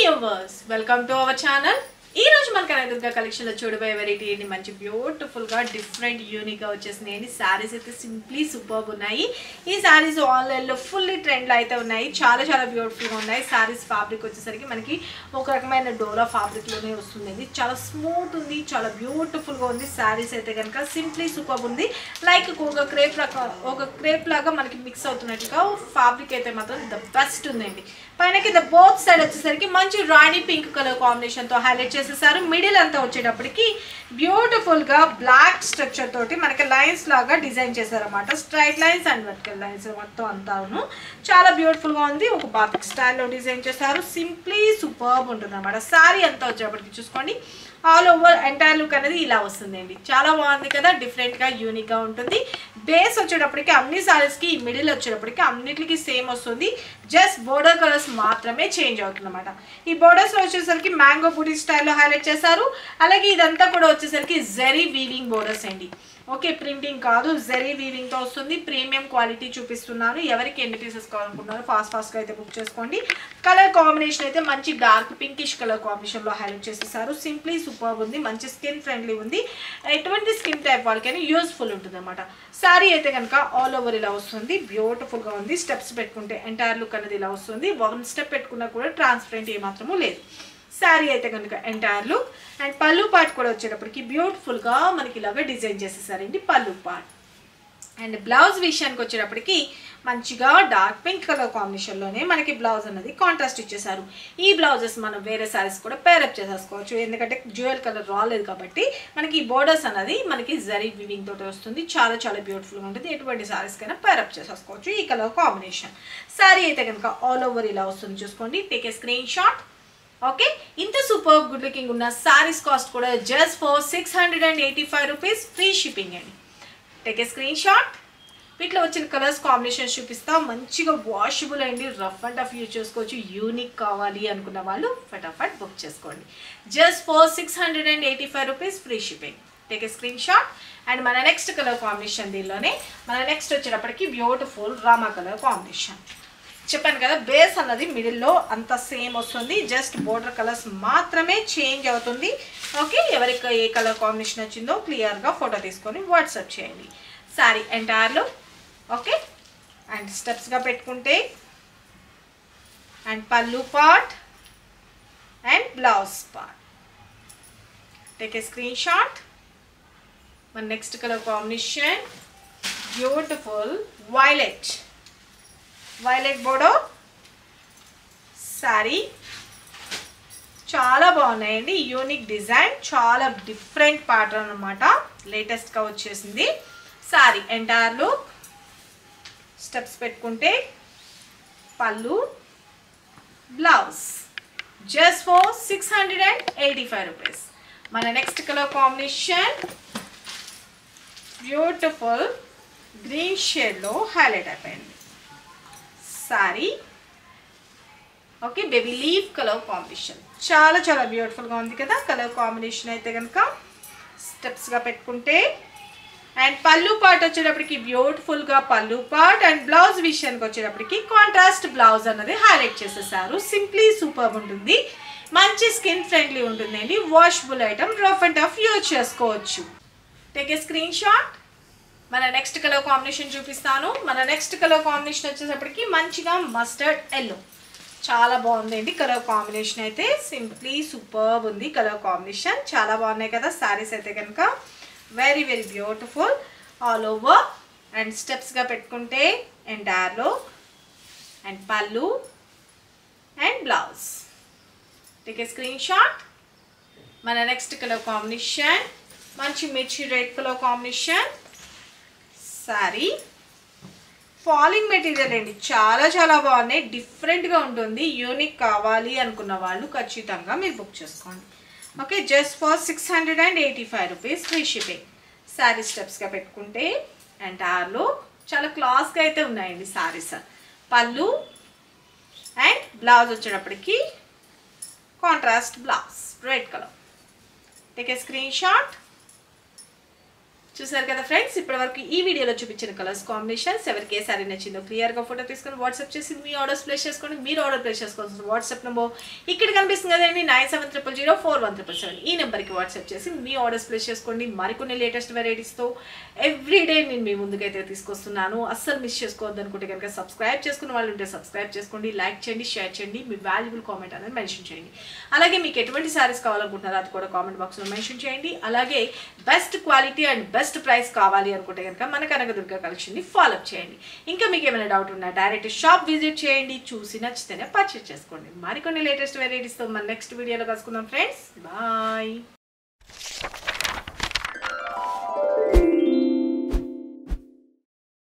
viewers, welcome to our channel. ఈ రోజు మన కనదుర్గ కలెక్షన్ లో చూడబోయే వెరైటీ ఏంటి మంచి బ్యూటిఫుల్ గా డిఫరెంట్ యూనిక్ గా వచ్చేసినాయి సారీస్ అయితే సింప్లీ సూపర్బ్ ఉన్నాయి. ఈ సారీస్ ఆన్లైన్ లో ఫుల్లీ ట్రెండ్ లో అయితే ఉన్నాయి. చాలా చాలా బ్యూటిఫుల్ గా ఉన్నాయి. సారీస్ ఫ్యాబ్రిక్ వచ్చేసరికి మనకి ఒక రకమైన డోలా ఫ్యాబ్రిక్ లోనే వస్తుంది. చాలా స్మూత్ ఉంది, చాలా బ్యూటిఫుల్ గా ఉంది. సారీస్ అయితే కనుక సింప్లీ సూపర్బ్ ఉంది. లైక్ ఒక క్రేప్ లాగా మనకి మిక్స్ అవుతున్నట్టుగా ఫ్యాబ్రిక్ అయితే మాత్రం ద బెస్ట్ ఉందండి. పైన కింద బోత్ సైడ్ వచ్చేసరికి మంచి రాణి పింక్ కలర్ కాంబినేషన్ తో హైలైట్ చేసేసారు. మిడిల్ అంతా వచ్చేటప్పటికి బ్యూటిఫుల్ గా బ్లాక్ స్ట్రక్చర్ తోటి మనకి లైన్స్ లాగా డిజైన్ చేశారన్నమాట. Straight lines and vertical lines మొత్తం అంతాను చాలా బ్యూటిఫుల్ గా ఉంది. ఒక బాతిక్ స్టైల్లో డిజైన్ చేశారు. సింప్లీ సూపర్బ్ ఉంటుంది అన్నమాట. సారీ అంతా వచ్చేటప్పటికి చూసుకోండి, ఆల్ ఓవర్ ఎంటైర్ లుక్ అనేది ఇలా వస్తుందండి. చాలా బాగుంది కదా, డిఫరెంట్ గా యూనిక్ గా ఉంటుంది. బేస్ వచ్చేటప్పటికి అన్ని సారీస్ కి మిడిల్ వచ్చేటప్పటికి అన్నిటికీ సేమ్ వస్తుంది. జస్ట్ బోర్డర్ కలర్స్ మాత్రమే చేంజ్ అవుతుంది అన్నమాట. ఈ బోర్డర్స్ లో వచ్చేసరికి మ్యాంగో బూటీ స్టైల్లో హైలైట్ చేశారు. అలాగే ఇదంతా కూడా వచ్చేసరికి జెరీ వీవింగ్ బోర్డర్స్ అండి. ఓకే, ప్రింటింగ్ కాదు, జెరీ వీవింగ్ తో వస్తుంది. ప్రీమియం క్వాలిటీ చూపిస్తున్నాను. ఎవరికి ఎన్ని పీసెస్ కావాలనుకుంటున్నారో ఫాస్ట్ గా అయితే బుక్ చేసుకోండి. కలర్ కాంబినేషన్ అయితే మంచి డార్క్ పింకిష్ కలర్ కాంబినేషన్ లో హైలైట్ చేసేసారు. సింప్లీ సూపర్ ఉంది, మంచి స్కిన్ ఫ్రెండ్లీ ఉంది. ఎటువంటి స్కిన్ టైప్ వాళ్ళకైనా యూస్ఫుల్ ఉంటుంది అనమాట. సారీ అయితే కనుక ఆల్ ఓవర్ ఇలా వస్తుంది. బ్యూటిఫుల్ గా ఉంది. స్టెప్స్ పెట్టుకుంటే ఎంటైర్ లుక్ అనేది ఇలా వస్తుంది. వన్ స్టెప్ పెట్టుకున్నా కూడా ట్రాన్స్పరెంట్ ఏమాత్రము లేదు. శారీ అయితే కనుక entire look and pallu part కూడా వచ్చేటప్పటికి బ్యూటిఫుల్ గా మనకి ఇలాగా డిజైన్ చేసేసారండి పళ్ళు పార్ట్. అండ్ బ్లౌజ్ విషయానికి వచ్చేటప్పటికి మంచిగా డార్క్ పింక్ కలర్ కాంబినేషన్ లోనే మనకి బ్లౌజ్ అనేది కాంట్రాస్ట్ ఇచ్చేసారు. ఈ బ్లౌజెస్ మనం వేరే సారీస్ కూడా పేరప్ చేసేసుకోవచ్చు, ఎందుకంటే జ్యువెల్ కలర్ రాలేదు కాబట్టి. మనకి ఈ బోర్డర్స్ అనేది మనకి జరీ వివింగ్ తోటి వస్తుంది. చాలా చాలా బ్యూటిఫుల్ గా ఉంటుంది. ఎటువంటి సారీస్ కైనా పేరప్ చేసేసుకోవచ్చు ఈ కలర్ కాంబినేషన్. సారీ అయితే కనుక ఆల్ ఓవర్ ఇలా వస్తుంది. చూసుకోండి, take a screen shot. Okay, ఇంత సూపర్ గుడ్ లుకింగ్ ఉన్న సారీస్ కాస్ట్ కూడా just for 685 rupees, free shipping అండి. Take a screen shot. వీటిలో వచ్చిన కలర్స్ కాంబినేషన్ చూపిస్తా. మంచిగా వాషబుల్ అండి, రఫ్ అండ్ టఫ్ యూజ్ చేసుకోవచ్చు. యూనిక్ కావాలి అనుకున్న వాళ్ళు ఫటాఫట్ బుక్ చేసుకోండి. Just for 685 rupees, free shipping. Take a screen shot. And మన నెక్స్ట్ కలర్ కాంబినేషన్, దీనిలోనే మన నెక్స్ట్ వచ్చేటప్పటికి బ్యూటిఫుల్ రామా కలర్ కాంబినేషన్. చెప్పాను కదా, బేస్ అన్నది మిడిల్లో అంత సేమ్ వస్తుంది. జస్ట్ బోర్డర్ కలర్స్ మాత్రమే చేంజ్ అవుతుంది. ఓకే, ఎవరికి ఏ కలర్ కాంబినేషన్ వచ్చిందో క్లియర్గా ఫోటో తీసుకొని వాట్సాప్ చేయండి. సారీ ఎంటైర్లో ఓకే, అండ్ స్టెప్స్గా పెట్టుకుంటే and pallu part and blouse part. Take a screen shot. మన next colour combination beautiful violet border sari. చాలా బాగున్నాయండి. యూనిక్ డిజైన్, చాలా డిఫరెంట్ ప్యాటర్న్ అనమాట. లేటెస్ట్గా వచ్చేసింది. Sari entire look. స్టెప్స్ పెట్టుకుంటే pallu blouse just for 685 rupees. మన next colour combination beautiful green షేడ్లో హైలైట్ అయిపోయింది sari. Okay, baby leaf colour combination చాలా చాలా బ్యూటిఫుల్గా ఉంది కదా కలర్ కాంబినేషన్. అయితే కనుక స్టెప్స్గా పెట్టుకుంటే అండ్ పళ్ళు పార్ట్ వచ్చేటప్పటికి బ్యూటిఫుల్గా పళ్ళు పార్ట్ అండ్ బ్లౌజ్ విషయానికి వచ్చేటప్పటికి కాంట్రాస్ట్ బ్లౌజ్ అన్నది హైలైట్ చేసేసారు. సింప్లీ సూపర్ ఉంటుంది. మంచి స్కిన్ ఫ్రెండ్లీ ఉంటుందండి. Washable item, rough and tough use చేసుకోవచ్చు. Take a screen shot. మన నెక్స్ట్ కలర్ కాంబినేషన్ చూపిస్తాను. మన నెక్స్ట్ కలర్ కాంబినేషన్ వచ్చేటప్పటికి మంచిగా మస్టర్డ్ ఎల్లో. చాలా బాగుందండి కలర్ కాంబినేషన్ అయితే. సింప్లీ సూపర్బ్ ఉంది కలర్ కాంబినేషన్. చాలా బాగున్నాయి కదా సారీస్ అయితే కనుక. Very very beautiful all over. And స్టెప్స్గా పెట్టుకుంటే ఎంటైర్లో and pallu and blouse. Take a screen shot. మన నెక్స్ట్ కలర్ కాంబినేషన్ మంచి మిర్చి red colour combination sari. Falling material అండి, చాలా చాలా బాగున్నాయి. డిఫరెంట్గా ఉంటుంది. యూనిక్ కావాలి అనుకున్న వాళ్ళు ఖచ్చితంగా మీరు బుక్ చేసుకోండి. Okay, just for 685 rupees, free shipping. Sari స్టెప్స్గా పెట్టుకుంటే ఎంటైర్లో చాలా క్లాస్గా అయితే ఉన్నాయండి శారీస్. పళ్ళు అండ్ బ్లౌజ్ వచ్చేటప్పటికి contrast blouse red colour. Take a screen shot. చూసారు కదా ఫ్రెండ్స్, ఇప్పటివరకు ఈ వీడియోలో చూపించిన కలర్స్ కాంబినేషన్స్ ఎవరికి ఏ సారీ నచ్చిందో క్లియర్గా ఫోటో తీసుకొని వాట్సాప్ చేసి మీ ఆర్డర్స్ ప్లేస్ చేసుకోండి. మీరు ఆర్డర్ ప్లేస్ చేసుకోవాల్సిన వాట్సాప్ నెంబర్ ఇక్కడ కనిపిస్తుంది కదండి, 9700041777. ఈ నెంబర్కి వాట్సాప్ చేసి మీ ఆర్డర్స్ ప్లేస్ చేసుకోండి. మరికొన్ని లేటెస్ట్ వెరైటీస్తో ఎవ్రీడే నేను మీ ముందుకైతే తీసుకొస్తున్నాను. అస్సలు మిస్ చేసుకోవద్దు అనుకుంటే కనుక సబ్స్క్రైబ్ చేసుకున్న వాళ్ళు ఉంటే సబ్స్క్రైబ్ చేసుకోండి, లైక్ చేయండి, షేర్ చేయండి, మీ వాల్యుబుల్ కామెంట్ అనేది మెన్షన్ చేయండి. అలాగే మీకు ఎటువంటి సారీస్ కావాలనుకుంటున్నారో అది కూడా కామెంట్ బాక్స్లో మెన్షన్ చేయండి. అలాగే best quality and best price కావాలి అనుకుంటే కనుక మన కనకదుర్గ కలెక్షన్ని ఫాలో అప్ చేయండి. ఇంకా మీకు ఏమైనా డౌట్ ఉన్నా డైరెక్ట్ షాప్ విజిట్ చేయండి, చూసి నచ్చితేనే పర్చేస్ చేసుకోండి. మరికొన్ని లేటెస్ట్ వెరైటీస్తో మన నెక్స్ట్ వీడియోలో కలుసుకుందాం ఫ్రెండ్స్. బాయ్.